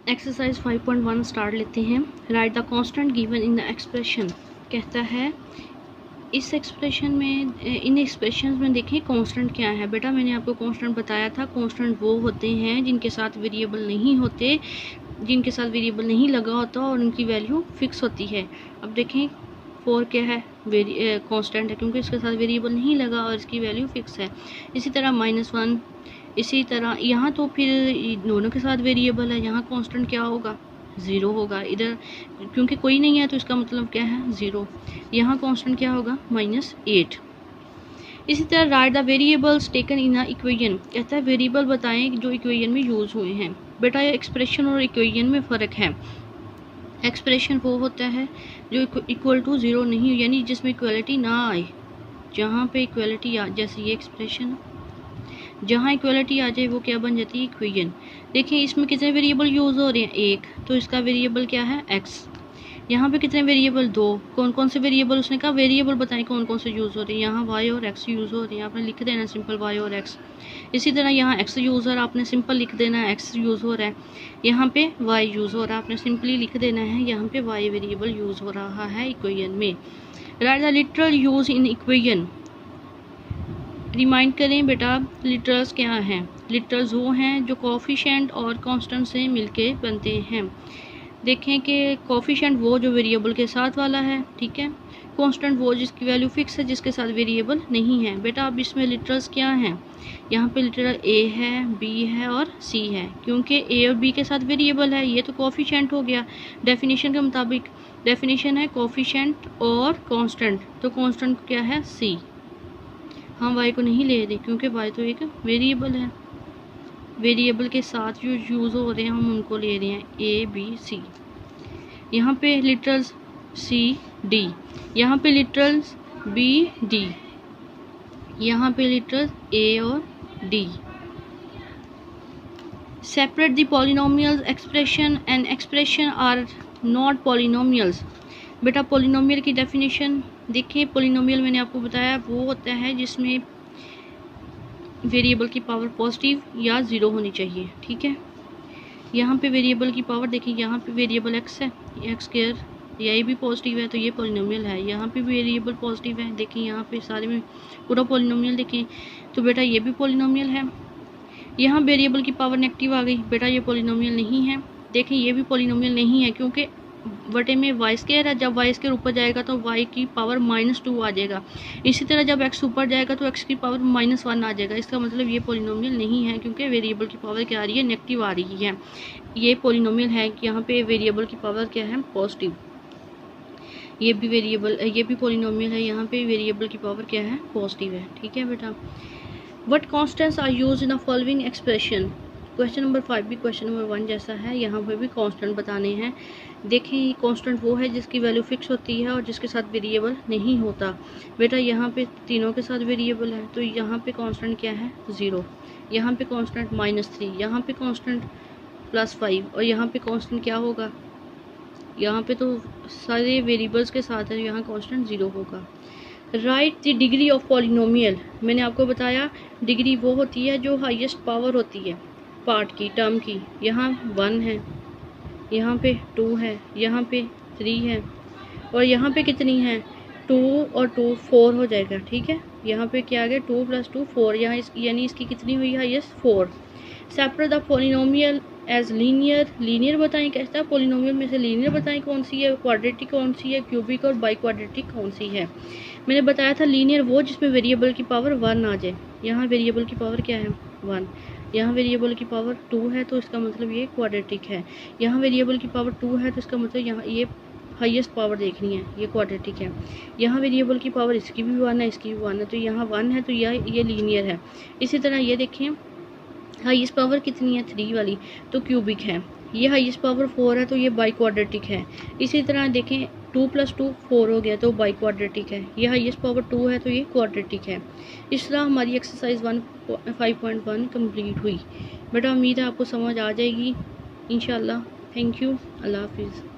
Exercise 5.1 start लेते हैं। Right the constant given in the expression. कहता है इस एक्सप्रेशन में, इन एक्सप्रेशन में देखें कांस्टेंट क्या है। बेटा मैंने आपको कांस्टेंट बताया था, कांस्टेंट वो होते हैं जिनके साथ वेरिएबल नहीं होते, जिनके साथ वेरिएबल नहीं लगा होता और उनकी वैल्यू फिक्स होती है। अब देखें 4 क्या है, कांस्टेंट है क्योंकि इसके साथ वेरिएबल नहीं लगा और इसकी वैल्यू फिक्स है। इसी तरह -1, इसी तरह यहाँ तो फिर दोनों के साथ वेरिएबल है, यहाँ कांस्टेंट क्या होगा, 0 होगा। इधर क्योंकि कोई नहीं है तो इसका मतलब क्या है, 0। यहाँ कांस्टेंट क्या होगा, -8। इसी तरह right the variables taken in a equation. कहता है वेरिएबल बताएं जो इक्वेशन में यूज हुए हैं। बेटा ये एक्सप्रेशन और इक्वेशन में फ़र्क है। एक्सप्रेशन वो होता है जो इक्वल टू 0 नहीं, यानी जिसमें इक्वलिटी ना आए। जहाँ पे इक्वलिटी आ, जैसे ये एक्सप्रेशन, जहाँ इक्वलिटी आ जाए वो क्या बन जाती है, इक्वेशन। देखिए इसमें कितने वेरिएबल यूज़ हो रहे हैं, 1, तो इसका वेरिएबल क्या है, x। यहाँ पे कितने वेरिएबल, 2। कौन कौन से वेरिएबल, उसने कहा वेरिएबल बताएं कौन कौन से यूज़ हो रहे हैं। यहाँ y और x यूज़ हो रहे हैं, आपने लिख देना सिंपल y और x। इसी तरह यहाँ x यूज़ हो रहा है, आपने सिंपल लिख देना है x यूज़ हो रहा है। यहाँ पे y यूज़ हो रहा है, आपने सिंपली लिख देना है यहाँ पे y वेरिएबल यूज़ हो रहा है इक्वेशन में। Right the literal use in equation. Remind करें बेटा लिटरल्स क्या हैं। लिटरल्स वो हैं जो कोफिशिएंट और कांस्टेंट से मिलके बनते हैं। देखें कि कोफिशिएंट वो जो वेरिएबल के साथ वाला है, ठीक है। कांस्टेंट वो जिसकी वैल्यू फिक्स है, जिसके साथ वेरिएबल नहीं है। बेटा अब इसमें लिटरल्स क्या हैं, यहाँ पे लिटरल a है, b है और c है। क्योंकि a और b के साथ वेरिएबल है, ये तो कोफिशिएंट हो गया डेफिनेशन के मुताबिक। डेफिनेशन है कोफिशिएंट और कांस्टेंट, तो कांस्टेंट क्या है, c। हम y को नहीं ले रहे क्योंकि y तो एक वेरिएबल है। वेरिएबल के साथ जो यूज़ हो रहे हैं हम उनको ले रहे हैं, a b c। यहाँ पे लिटरल्स c d, यहाँ पे लिटरल्स b d, यहाँ पे लिटरल्स a और d। Separate the polynomials expression and expression are not polynomials. बेटा पॉलिनोमियल की डेफिनेशन देखिए। पॉलिनोमियल मैंने आपको बताया वो होता है जिसमें वेरिएबल की पावर पॉजिटिव या 0 होनी चाहिए, ठीक है। यहाँ पे वेरिएबल की पावर देखिए, यहाँ पे वेरिएबल x है, x², ये भी पॉजिटिव है तो ये पॉलिनोमियल है। यहाँ पे वेरिएबल पॉजिटिव है, देखिए यहाँ पे सारे में पूरा पॉलिनोमियल देखें तो बेटा ये भी पॉलिनोमियल है। यहाँ वेरिएबल की पावर नेगेटिव आ गई, बेटा ये पॉलिनोमियल नहीं है। देखें ये भी पॉलिनोमियल नहीं है क्योंकि बटे में y² है, जब y² ऊपर जाएगा तो y की पावर -2 आ जाएगा। इसी तरह जब x ऊपर जाएगा तो x की पावर -1 आ जाएगा। इसका मतलब ये पॉलिनोमियल नहीं है क्योंकि वेरिएबल की पावर क्या आ रही है, नेगेटिव आ रही है। ये पॉलिनोमियल है कि यहाँ पे वेरिएबल की पावर क्या है, पॉजिटिव। ये भी वेरिएबल, ये भी पॉलिनोमियल है, यहाँ पे वेरिएबल की पावर क्या है, पॉजिटिव है, ठीक है बेटा। What constants are used in the following expression. Question number 5 भी क्वेश्चन नंबर 1 जैसा है, यहाँ पे भी कांस्टेंट बताने हैं। देखें कांस्टेंट वो है जिसकी वैल्यू फिक्स होती है और जिसके साथ वेरिएबल नहीं होता। बेटा यहाँ पे तीनों के साथ वेरिएबल है तो यहाँ पे कांस्टेंट क्या है, 0। यहाँ पे कांस्टेंट -3, यहाँ पे कांस्टेंट +5 और यहाँ पे कांस्टेंट क्या होगा, यहाँ पे तो सारे वेरिएबल्स के साथ है, यहाँ कांस्टेंट 0 होगा। Right the degree of polynomial. मैंने आपको बताया डिग्री वो होती है जो हाईएस्ट पावर होती है पार्ट की, टर्म की। यहाँ 1 है, यहाँ पे 2 है, यहाँ पे 3 है और यहाँ पे कितनी है, 2 और 2 4 हो जाएगा, ठीक है। यहाँ पे क्या आ गया, 2 + 2 4, यहाँ यानी इसकी कितनी हुई highest, 4। Separate the polynomial as linear. Linear बताएं, कहता है पॉलिनोमियल में से लीनियर बताएं कौन सी है, क्वाड्रेटिक कौन सी है, क्यूबिक और बाई क्वाड्रेटिक कौन सी है। मैंने बताया था लीनियर वो जिसमें वेरिएबल की पावर 1 आ जाए। यहाँ वेरिएबल की पावर क्या है, 1। यहाँ वेरिएबल की पावर 2 है तो इसका मतलब ये क्वाड्रेटिक है। यहाँ वेरिएबल की पावर 2 है तो इसका मतलब यहाँ ये हाईएस्ट पावर देखनी है, ये क्वाड्रेटिक है। यहाँ वेरिएबल की पावर इसकी भी 1 है, इसकी भी 1 है, तो यहाँ 1 है तो ये लीनियर है। इसी तरह ये देखें हाईएस्ट पावर कितनी है, 3 वाली, तो क्यूबिक है। ये हाईएस्ट पावर 4 है तो ये बाई क्वाड्रेटिक है। इसी तरह देखें 2 + 2 4 हो गया तो बाई क्वाड्रेटिक है। ये हाईएस्ट पावर 2 है तो ये क्वाड्रेटिक है। इस तरह हमारी एक्सरसाइज 5.1 कंप्लीट हुई। बेटा उम्मीद है आपको समझ आ जाएगी इंशाल्लाह। थैंक यू, अल्लाह हाफिज़।